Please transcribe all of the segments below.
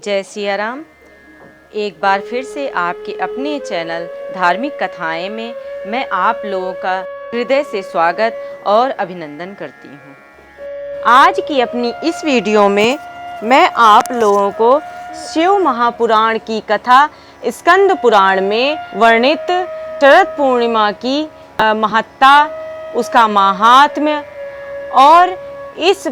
जय सिया राम। एक बार फिर से आपके अपने चैनल धार्मिक कथाएं में मैं आप लोगों का हृदय से स्वागत और अभिनंदन करती हूँ। आज की अपनी इस वीडियो में मैं आप लोगों को शिव महापुराण की कथा स्कंद पुराण में वर्णित शरद पूर्णिमा की महत्ता, उसका महात्म्य और इस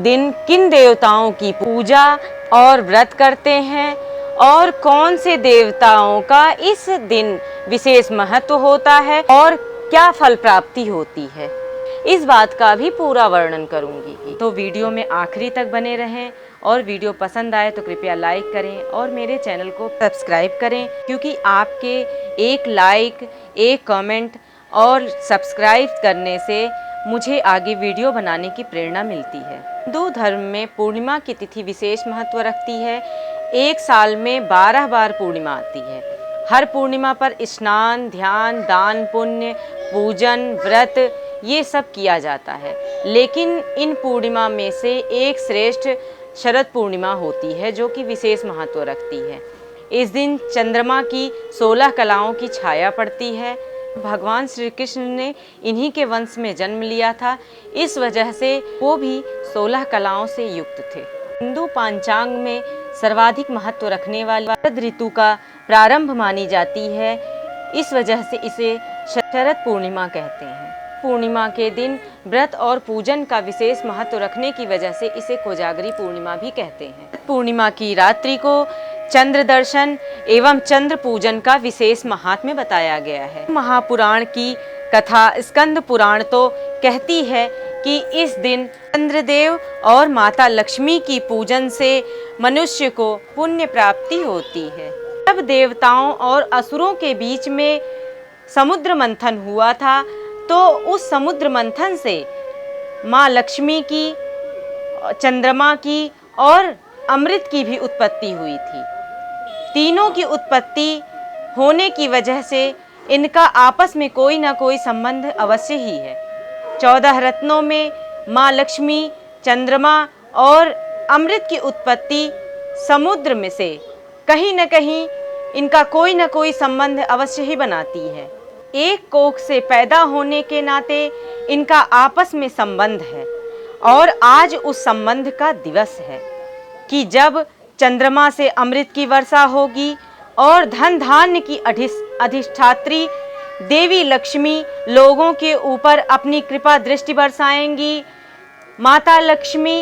दिन किन देवताओं की पूजा और व्रत करते हैं और कौन से देवताओं का इस दिन विशेष महत्व होता है और क्या फल प्राप्ति होती है, इस बात का भी पूरा वर्णन करूंगी। तो वीडियो में आखिरी तक बने रहें और वीडियो पसंद आए तो कृपया लाइक करें और मेरे चैनल को सब्सक्राइब करें, क्योंकि आपके एक लाइक, एक कमेंट और सब्सक्राइब करने से मुझे आगे वीडियो बनाने की प्रेरणा मिलती है। हिंदू धर्म में पूर्णिमा की तिथि विशेष महत्व रखती है। एक साल में 12 बार पूर्णिमा आती है। हर पूर्णिमा पर स्नान, ध्यान, दान, पुण्य, पूजन, व्रत ये सब किया जाता है। लेकिन इन पूर्णिमा में से एक श्रेष्ठ शरद पूर्णिमा होती है, जो कि विशेष महत्व रखती है। इस दिन चंद्रमा की 16 कलाओं की छाया पड़ती है। भगवान श्री कृष्ण ने इन्हीं के वंश में जन्म लिया था, इस वजह से वो भी 16 कलाओं से युक्त थे। हिंदू पांचांग में सर्वाधिक महत्व रखने वाली शरद ऋतु का प्रारंभ मानी जाती है, इस वजह से इसे शरद पूर्णिमा कहते हैं। पूर्णिमा के दिन व्रत और पूजन का विशेष महत्व रखने की वजह से इसे कोजागरी पूर्णिमा भी कहते हैं। पूर्णिमा की रात्रि को चंद्र दर्शन एवं चंद्र पूजन का विशेष महात्म्य बताया गया है। महापुराण की कथा स्कंद पुराण तो कहती है कि इस दिन चंद्रदेव और माता लक्ष्मी की पूजन से मनुष्य को पुण्य प्राप्ति होती है। जब देवताओं और असुरों के बीच में समुद्र मंथन हुआ था, तो उस समुद्र मंथन से माँ लक्ष्मी की, चंद्रमा की और अमृत की भी उत्पत्ति हुई थी। तीनों की उत्पत्ति होने की वजह से इनका आपस में कोई ना कोई संबंध अवश्य ही है। 14 रत्नों में माँ लक्ष्मी, चंद्रमा और अमृत की उत्पत्ति समुद्र में से कहीं न कहीं इनका कोई ना कोई संबंध अवश्य ही बनाती है। एक कोख से पैदा होने के नाते इनका आपस में संबंध है और आज उस संबंध का दिवस है कि जब चंद्रमा से अमृत की वर्षा होगी और धन धान्य की अधिष्ठात्री देवी लक्ष्मी लोगों के ऊपर अपनी कृपा दृष्टि बरसाएंगी। माता लक्ष्मी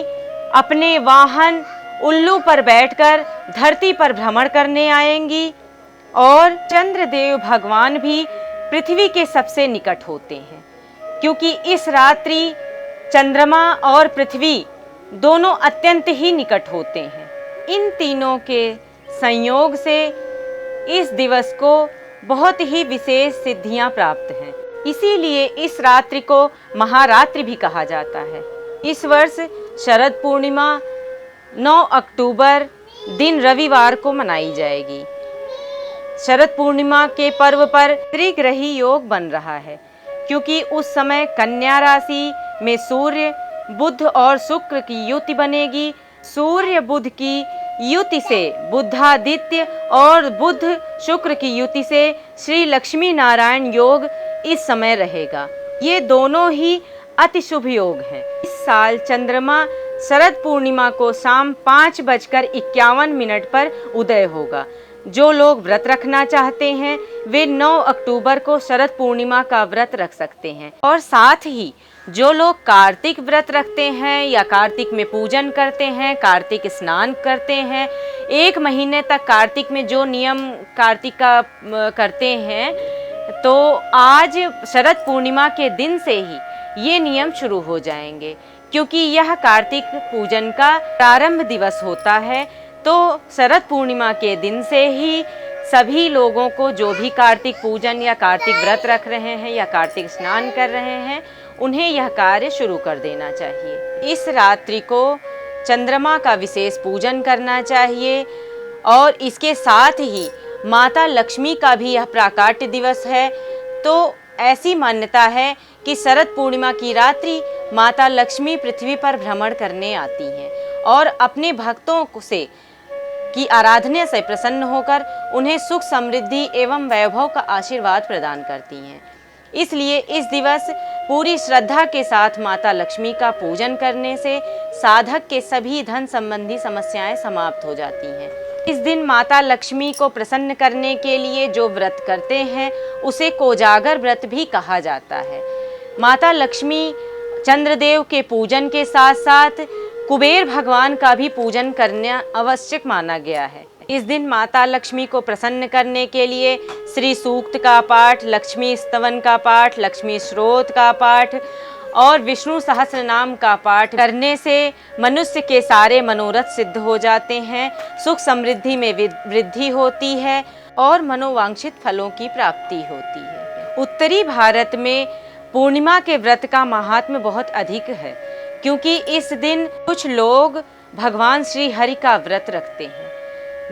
अपने वाहन उल्लू पर बैठकर धरती पर भ्रमण करने आएंगी और चंद्रदेव भगवान भी पृथ्वी के सबसे निकट होते हैं, क्योंकि इस रात्रि चंद्रमा और पृथ्वी दोनों अत्यंत ही निकट होते हैं। इन तीनों के संयोग से इस दिवस को बहुत ही विशेष सिद्धियां प्राप्त हैं। इसीलिए इस रात्रि को महारात्रि भी कहा जाता है। इस वर्ष शरद पूर्णिमा 9 अक्टूबर दिन रविवार को मनाई जाएगी। शरद पूर्णिमा के पर्व पर त्रिग्रही योग बन रहा है, क्योंकि उस समय कन्या राशि में सूर्य, बुध और शुक्र की युति बनेगी। सूर्य बुध की युति से बुधादित्य और बुध शुक्र की युति से श्री लक्ष्मी नारायण योग इस समय रहेगा। ये दोनों ही अति शुभ योग हैं। इस साल चंद्रमा शरद पूर्णिमा को शाम 5:51 पर उदय होगा। जो लोग व्रत रखना चाहते हैं वे 9 अक्टूबर को शरद पूर्णिमा का व्रत रख सकते हैं। और साथ ही जो लोग कार्तिक व्रत रखते हैं या कार्तिक में पूजन करते हैं, कार्तिक स्नान करते हैं, 1 महीने तक कार्तिक में जो नियम कार्तिक का करते हैं, तो आज शरद पूर्णिमा के दिन से ही ये नियम शुरू हो जाएंगे, क्योंकि यह कार्तिक पूजन का प्रारंभ दिवस होता है। तो शरद पूर्णिमा के दिन से ही सभी लोगों को जो भी कार्तिक पूजन या कार्तिक व्रत रख रहे हैं या कार्तिक स्नान कर रहे हैं, उन्हें यह कार्य शुरू कर देना चाहिए। इस रात्रि को चंद्रमा का विशेष पूजन करना चाहिए और इसके साथ ही माता लक्ष्मी का भी यह प्राकट्य दिवस है। तो ऐसी मान्यता है कि शरद पूर्णिमा की रात्रि माता लक्ष्मी पृथ्वी पर भ्रमण करने आती हैं और अपने भक्तों से की आराधना से प्रसन्न होकर उन्हें सुख समृद्धि एवं वैभव का आशीर्वाद प्रदान करती हैं। इसलिए इस दिवस पूरी श्रद्धा के साथ माता लक्ष्मी का पूजन करने से साधक के सभी धन संबंधी समस्याएं समाप्त हो जाती हैं। इस दिन माता लक्ष्मी को प्रसन्न करने के लिए जो व्रत करते हैं उसे कोजागर व्रत भी कहा जाता है। माता लक्ष्मी चंद्रदेव के पूजन के साथ साथ कुबेर भगवान का भी पूजन करना आवश्यक माना गया है। इस दिन माता लक्ष्मी को प्रसन्न करने के लिए श्री सूक्त का पाठ, लक्ष्मी स्तवन का पाठ, लक्ष्मी श्रोत का पाठ और विष्णु सहस्त्र नाम का पाठ करने से मनुष्य के सारे मनोरथ सिद्ध हो जाते हैं, सुख समृद्धि में वृद्धि होती है और मनोवांछित फलों की प्राप्ति होती है। उत्तरी भारत में पूर्णिमा के व्रत का महात्म्य बहुत अधिक है, क्योंकि इस दिन कुछ लोग भगवान श्री हरि का व्रत रखते हैं।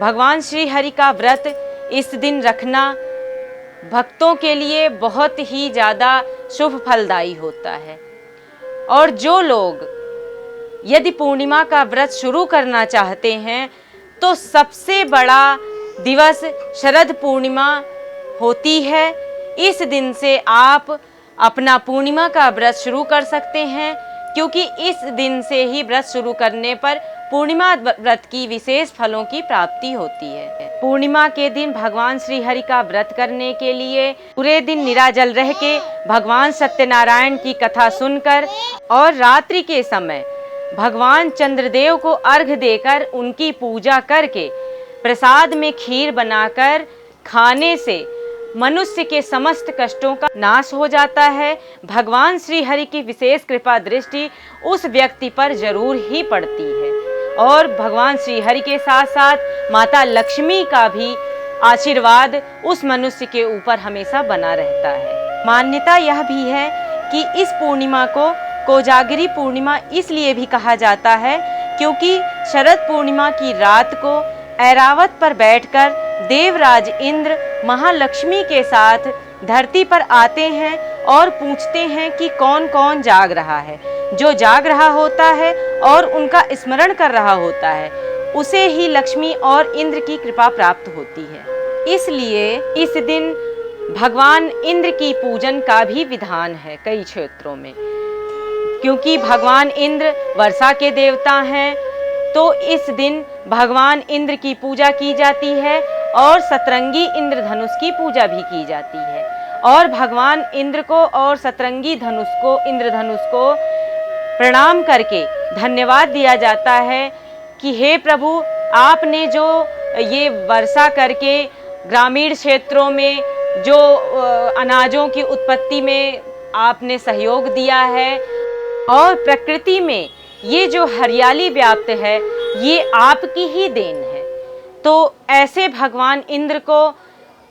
भगवान श्री हरि का व्रत इस दिन रखना भक्तों के लिए बहुत ही ज़्यादा शुभ फलदायी होता है। और जो लोग यदि पूर्णिमा का व्रत शुरू करना चाहते हैं तो सबसे बड़ा दिवस शरद पूर्णिमा होती है। इस दिन से आप अपना पूर्णिमा का व्रत शुरू कर सकते हैं, क्योंकि इस दिन से ही व्रत शुरू करने पर पूर्णिमा व्रत की विशेष फलों की प्राप्ति होती है। पूर्णिमा के दिन भगवान श्री हरि का व्रत करने के लिए पूरे दिन निराजल रह के भगवान सत्यनारायण की कथा सुनकर और रात्रि के समय भगवान चंद्रदेव को अर्घ्य देकर उनकी पूजा करके प्रसाद में खीर बनाकर खाने से मनुष्य के समस्त कष्टों का नाश हो जाता है। भगवान श्री हरि की विशेष कृपा दृष्टि उस व्यक्ति पर जरूर ही पड़ती है और भगवान श्री हरि के साथ साथ माता लक्ष्मी का भी आशीर्वाद उस मनुष्य के ऊपर हमेशा बना रहता है। मान्यता यह भी है कि इस पूर्णिमा को कोजागरी पूर्णिमा इसलिए भी कहा जाता है क्योंकि शरद पूर्णिमा की रात को ऐरावत पर बैठकर देवराज इंद्र महालक्ष्मी के साथ धरती पर आते हैं और पूछते हैं कि कौन कौन जाग रहा है। जो जाग रहा होता है और उनका स्मरण कर रहा होता है उसे ही लक्ष्मी और इंद्र की कृपा प्राप्त होती है। इसलिए इस दिन भगवान इंद्र की पूजन का भी विधान है कई क्षेत्रों में, क्योंकि भगवान इंद्र वर्षा के देवता हैं। तो इस दिन भगवान इंद्र की पूजा की जाती है और सतरंगी इंद्रधनुष की पूजा भी की जाती है और भगवान इंद्र को और सतरंगी इंद्रधनुष को प्रणाम करके धन्यवाद दिया जाता है कि हे प्रभु, आपने जो ये वर्षा करके ग्रामीण क्षेत्रों में जो अनाजों की उत्पत्ति में आपने सहयोग दिया है और प्रकृति में ये जो हरियाली व्याप्त है ये आपकी ही देन है। तो ऐसे भगवान इंद्र को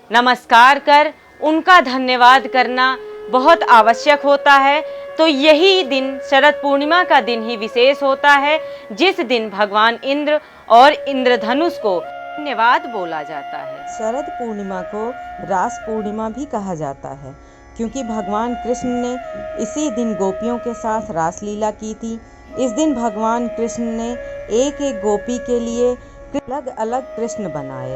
नमस्कार कर उनका धन्यवाद करना बहुत आवश्यक होता है। तो यही दिन शरद पूर्णिमा का दिन ही विशेष होता है जिस दिन भगवान इंद्र और इंद्रधनुष को धन्यवाद बोला जाता है। शरद पूर्णिमा को रास पूर्णिमा भी कहा जाता है क्योंकि भगवान कृष्ण ने इसी दिन गोपियों के साथ रासलीला की थी। इस दिन भगवान कृष्ण ने एक एक गोपी के लिए अलग अलग कृष्ण बनाए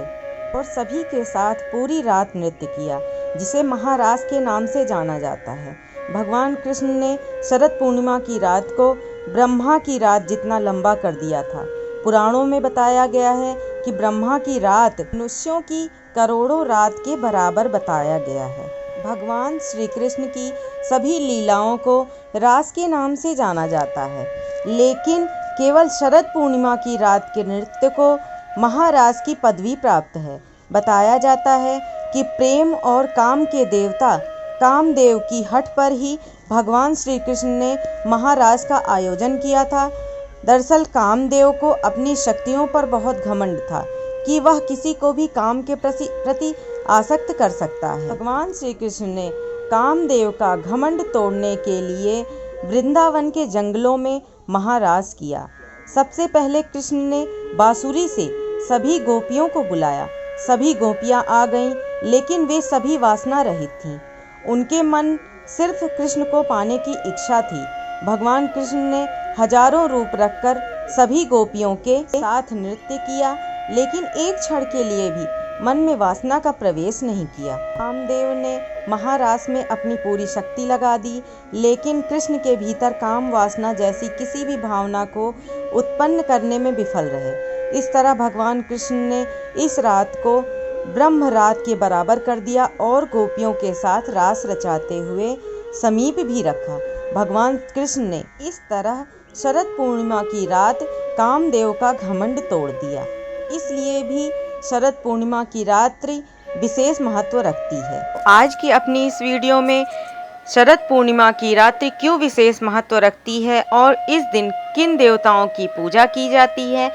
और सभी के साथ पूरी रात नृत्य किया, जिसे महारास के नाम से जाना जाता है। भगवान कृष्ण ने शरद पूर्णिमा की रात को ब्रह्मा की रात जितना लंबा कर दिया था। पुराणों में बताया गया है कि ब्रह्मा की रात मनुष्यों की करोड़ों रात के बराबर बताया गया है। भगवान श्री कृष्ण की सभी लीलाओं को रास के नाम से जाना जाता है, लेकिन केवल शरद पूर्णिमा की रात के नृत्य को महारास की पदवी प्राप्त है। बताया जाता है कि प्रेम और काम के देवता कामदेव की हट पर ही भगवान श्री कृष्ण ने महारास का आयोजन किया था। दरअसल कामदेव को अपनी शक्तियों पर बहुत घमंड था कि वह किसी को भी काम के प्रति आसक्त कर सकता है। भगवान श्री कृष्ण ने कामदेव का घमंड तोड़ने के लिए वृंदावन के जंगलों में महारास किया। सबसे पहले कृष्ण ने बांसुरी से सभी गोपियों को बुलाया। सभी गोपियां आ गईं, लेकिन वे सभी वासना रहित थीं। उनके मन सिर्फ कृष्ण को पाने की इच्छा थी। भगवान कृष्ण ने हजारों रूप रखकर सभी गोपियों के साथ नृत्य किया। लेकिन एक क्षण के लिए भी मन में वासना का प्रवेश नहीं किया। कामदेव ने महारास में अपनी पूरी शक्ति लगा दी, लेकिन कृष्ण के भीतर काम वासना जैसी किसी भी भावना को उत्पन्न करने में विफल रहे। इस तरह भगवान कृष्ण ने इस रात को ब्रह्म रात के बराबर कर दिया और गोपियों के साथ रास रचाते हुए समीप भी रखा। भगवान कृष्ण ने इस तरह शरद पूर्णिमा की रात कामदेव का घमंड तोड़ दिया। इसलिए भी शरद पूर्णिमा की रात्रि विशेष महत्व रखती है। आज की अपनी इस वीडियो में शरद पूर्णिमा की रात्रि क्यों विशेष महत्व रखती है और इस दिन किन देवताओं की पूजा की जाती है,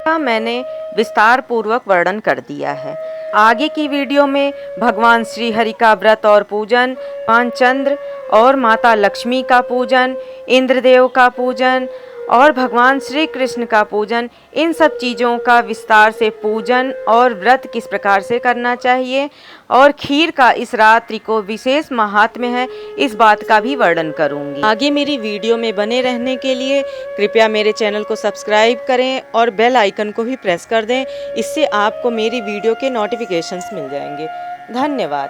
यह मैंने विस्तार पूर्वक वर्णन कर दिया है। आगे की वीडियो में भगवान श्री हरि का व्रत और पूजन, भगवान चंद्र और माता लक्ष्मी का पूजन, इंद्रदेव का पूजन और भगवान श्री कृष्ण का पूजन, इन सब चीज़ों का विस्तार से पूजन और व्रत किस प्रकार से करना चाहिए और खीर का इस रात्रि को विशेष महात्म्य है, इस बात का भी वर्णन करूंगी। आगे मेरी वीडियो में बने रहने के लिए कृपया मेरे चैनल को सब्सक्राइब करें और बेल आइकन को भी प्रेस कर दें। इससे आपको मेरी वीडियो के नोटिफिकेशंस मिल जाएंगे। धन्यवाद।